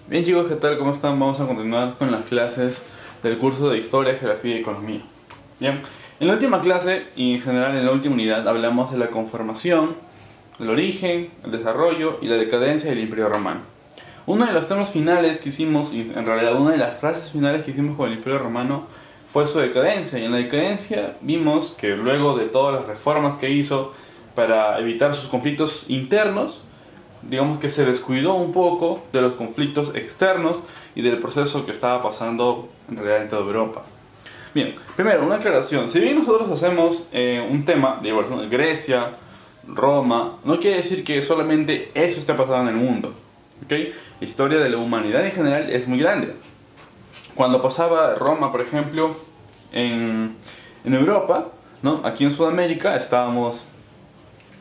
Bien chicos, ¿qué tal? ¿Cómo están? Vamos a continuar con las clases del curso de Historia, Geografía y Economía. Bien, en la última clase y en general en la última unidad hablamos de la conformación, el origen, el desarrollo y la decadencia del Imperio Romano. Uno de los temas finales que hicimos, y en realidad una de las frases finales que hicimos con el Imperio Romano fue su decadencia. Y en la decadencia vimos que luego de todas las reformas que hizo para evitar sus conflictos internos, digamos que se descuidó un poco de los conflictos externos y del proceso que estaba pasando en realidad en toda Europa. Bien, primero, una aclaración. Si bien nosotros hacemos un tema de bueno, Grecia, Roma, no quiere decir que solamente eso esté pasando en el mundo. ¿Okay? La historia de la humanidad en general es muy grande. Cuando pasaba Roma, por ejemplo, en Europa, ¿no? Aquí en Sudamérica estábamos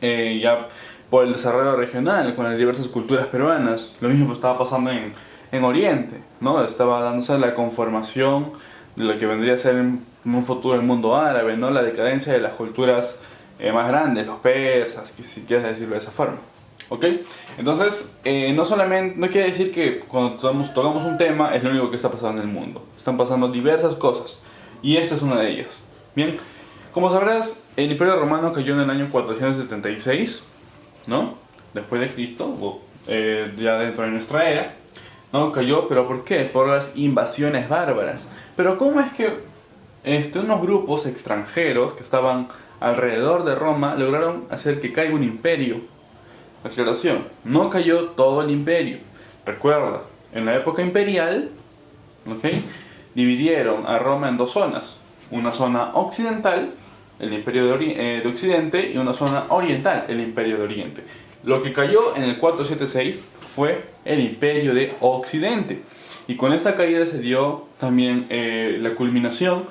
ya por el desarrollo regional, con las diversas culturas peruanas. Lo mismo estaba pasando en Oriente, ¿no? Estaba dándose la conformación de lo que vendría a ser en un futuro el mundo árabe, ¿no? La decadencia de las culturas más grandes, los persas, si quieres decirlo de esa forma. ¿Ok? Entonces, no solamente, no quiere decir que cuando tocamos un tema es lo único que está pasando en el mundo. Están pasando diversas cosas, y esta es una de ellas. Bien, como sabrás, el Imperio Romano cayó en el año 476, ¿no? Después de Cristo, o ya dentro de nuestra era, ¿no? Cayó, pero ¿por qué? Por las invasiones bárbaras. Pero ¿cómo es que unos grupos extranjeros que estaban alrededor de Roma lograron hacer que caiga un imperio? Aclaración, no cayó todo el imperio. Recuerda, en la época imperial, ¿ok? Dividieron a Roma en dos zonas. Una zona occidental, el Imperio de Occidente, y una zona oriental, el Imperio de Oriente. Lo que cayó en el 476 fue el Imperio de Occidente. Y con esta caída se dio también la culminación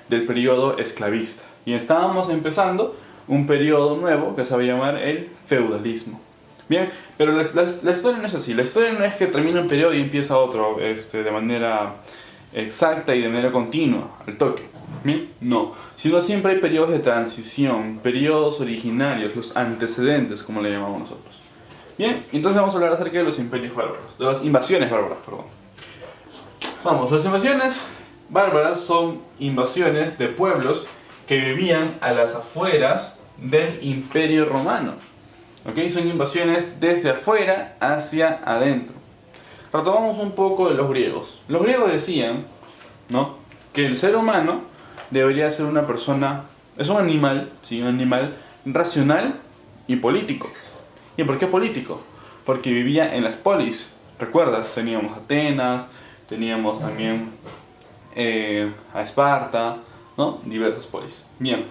del periodo esclavista. Y estábamos empezando un periodo nuevo que se va a llamar el feudalismo. Bien, pero la historia no es así. La historia no es que termina un periodo y empieza otro de manera exacta y de manera continua, al toque. Bien, no. Sino siempre hay periodos de transición, periodos originarios, los antecedentes, como le llamamos nosotros. Bien, entonces vamos a hablar acerca de los imperios bárbaros, de las invasiones bárbaras, perdón. Vamos, las invasiones bárbaras son invasiones de pueblos que vivían a las afueras del Imperio Romano. ¿Ok? Son invasiones desde afuera hacia adentro. Retomamos un poco de los griegos. Los griegos decían, ¿no?, que el ser humano debería ser una persona, es un animal, ¿sí?, un animal racional y político. ¿Y por qué político? Porque vivía en las polis. ¿Recuerdas? Teníamos Atenas, teníamos también a Esparta, ¿no? Diversas polis. Bien,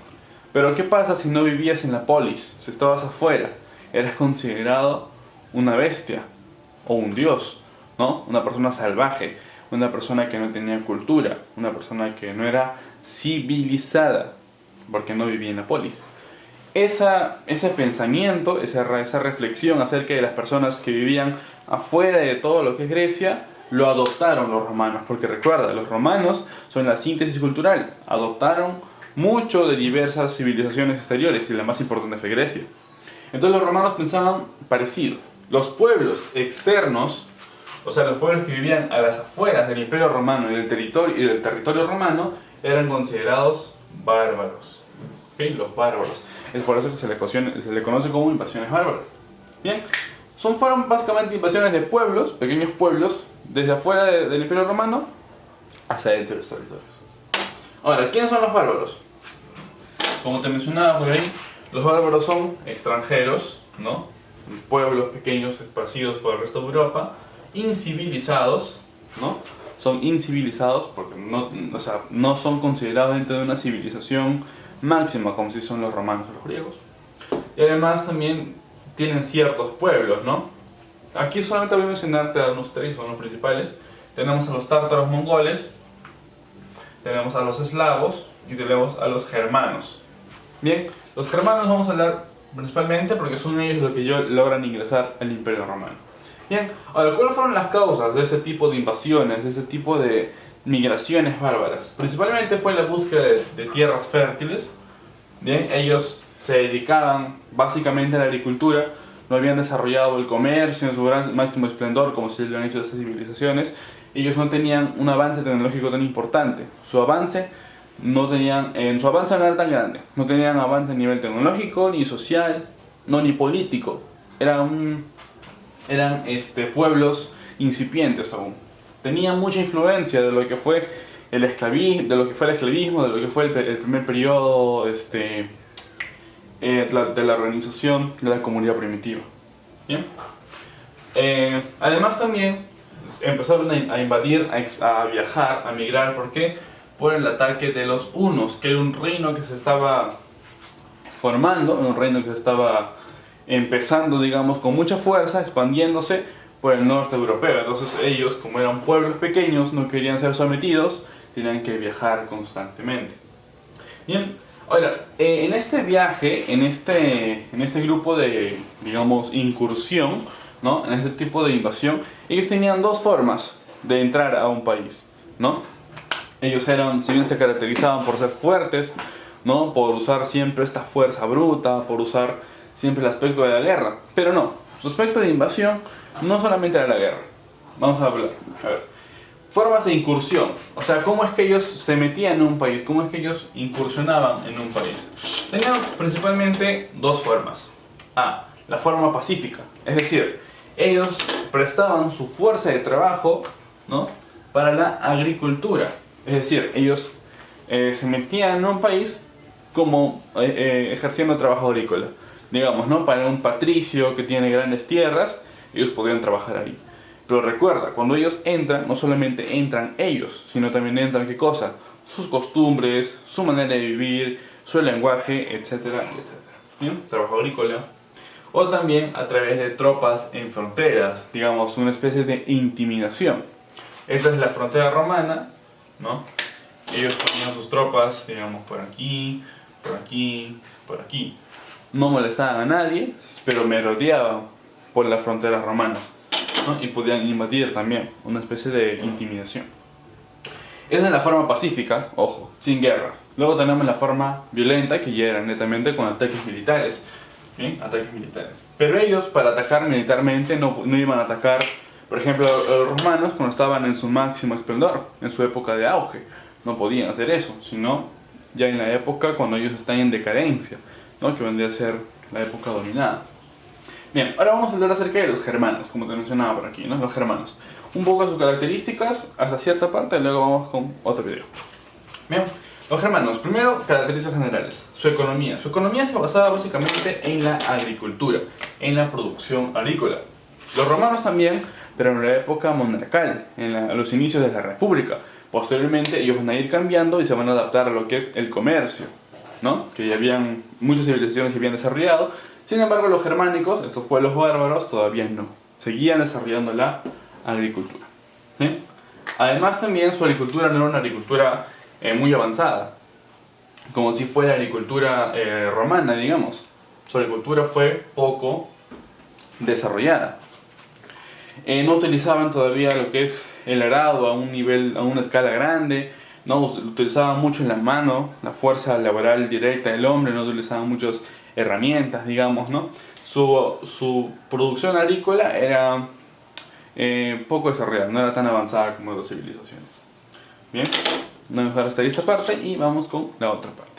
pero ¿qué pasa si no vivías en la polis? Si estabas afuera, eras considerado una bestia o un dios, ¿no? Una persona salvaje, una persona que no tenía cultura, una persona que no era civilizada, porque no vivía en la polis. Ese pensamiento, esa reflexión acerca de las personas que vivían afuera de todo lo que es Grecia, lo adoptaron los romanos, porque recuerda, los romanos son la síntesis cultural, adoptaron mucho de diversas civilizaciones exteriores y la más importante fue Grecia. Entonces los romanos pensaban parecido. Los pueblos externos, o sea, los pueblos que vivían a las afueras del Imperio Romano y del territorio romano, eran considerados bárbaros. ¿Okay? Los bárbaros. Es por eso que se le conoce como invasiones bárbaras. Bien, fueron básicamente invasiones de pueblos, pequeños pueblos, desde afuera del Imperio Romano hacia dentro de los territorios. Ahora, ¿quiénes son los bárbaros? Como te mencionaba por ahí, los bárbaros son extranjeros, ¿no? Pueblos pequeños esparcidos por el resto de Europa, incivilizados, ¿no? Son incivilizados porque no son considerados dentro de una civilización máxima como si son los romanos o los griegos. Y además también tienen ciertos pueblos, ¿no? Aquí solamente voy a mencionarte a unos tres, son los principales. Tenemos a los tártaros mongoles, tenemos a los eslavos y tenemos a los germanos. Bien, los germanos vamos a hablar principalmente porque son ellos los que logran ingresar al Imperio Romano. Bien, ahora, ¿cuáles fueron las causas de ese tipo de invasiones, de ese tipo de migraciones bárbaras? Principalmente fue la búsqueda de tierras fértiles. Bien, ellos se dedicaban básicamente a la agricultura. no habían desarrollado el comercio en su gran máximo esplendor como si lo han hecho esas civilizaciones. Ellos no tenían un avance tecnológico tan importante. Su avance no era tan grande. No tenían avance a nivel tecnológico, ni social, no ni político. Eran pueblos incipientes aún. Tenían mucha influencia de lo que fue el esclavismo, de lo que fue el primer periodo de la organización de la comunidad primitiva. ¿Bien? Además también empezaron a invadir, a viajar, a migrar. ¿Por qué? Por el ataque de los hunos, que era un reino que se estaba formando, un reino que se estaba empezando, digamos, con mucha fuerza, expandiéndose por el norte europeo. Entonces ellos, como eran pueblos pequeños, no querían ser sometidos, tenían que viajar constantemente. Bien, ahora, en este viaje, en este grupo de, digamos, incursión, ¿no? En este tipo de invasión, ellos tenían dos formas de entrar a un país, ¿no? Ellos si bien se caracterizaban por ser fuertes, ¿no? Por usar siempre esta fuerza bruta, por usar siempre el aspecto de la guerra, pero no, su aspecto de invasión no solamente era la guerra. Vamos a hablar, a ver, formas de incursión, o sea, cómo es que ellos se metían en un país, cómo es que ellos incursionaban en un país. Tenían principalmente dos formas. La forma pacífica, es decir, ellos prestaban su fuerza de trabajo, ¿no? Para la agricultura. Es decir, ellos se metían en un país como ejerciendo trabajo agrícola. Digamos, ¿no? Para un patricio que tiene grandes tierras, ellos podrían trabajar ahí. Pero recuerda, cuando ellos entran, no solamente entran ellos, sino también entran, ¿qué cosa? Sus costumbres, su manera de vivir, su lenguaje, etcétera, etcétera. ¿Bien? Trabajo agrícola. O también a través de tropas en fronteras, digamos, una especie de intimidación. Esta es la frontera romana, ¿no? Ellos ponían sus tropas, digamos, por aquí, por aquí, por aquí. No molestaban a nadie, pero merodeaban por las fronteras romanas, ¿no? Y podían invadir también, una especie de intimidación. Esa es la forma pacífica, ojo, sin guerra. Luego tenemos la forma violenta, que ya era netamente con ataques militares. ¿Bien? Ataques militares. Pero ellos, para atacar militarmente, no iban a atacar, por ejemplo, los romanos cuando estaban en su máximo esplendor, en su época de auge. No podían hacer eso, sino ya en la época cuando ellos están en decadencia, ¿no? Que vendría a ser la época dominada. Bien, ahora vamos a hablar acerca de los germanos, como te mencionaba por aquí, ¿no? Los germanos. Un poco de sus características hasta cierta parte, y luego vamos con otro video. Bien, los germanos, primero, características generales. Su economía. Su economía se basaba básicamente en la agricultura, en la producción agrícola. Los romanos también, pero en la época monarcal, a los inicios de la república. Posteriormente ellos van a ir cambiando y se van a adaptar a lo que es el comercio, ¿no? Que ya habían muchas civilizaciones que habían desarrollado. Sin embargo, los germánicos, estos pueblos bárbaros, todavía no. Seguían desarrollando la agricultura. ¿Sí? Además, también su agricultura no era una agricultura muy avanzada, como si fuera agricultura romana, digamos. Su agricultura fue poco desarrollada. No utilizaban todavía lo que es el arado a un nivel, a una escala grande. No utilizaban mucho la mano, la fuerza laboral directa del hombre. No utilizaban muchas herramientas, digamos, ¿no? Su producción agrícola era poco desarrollada, no era tan avanzada como otras civilizaciones. Bien, vamos a dejar hasta ahí esta parte y vamos con la otra parte.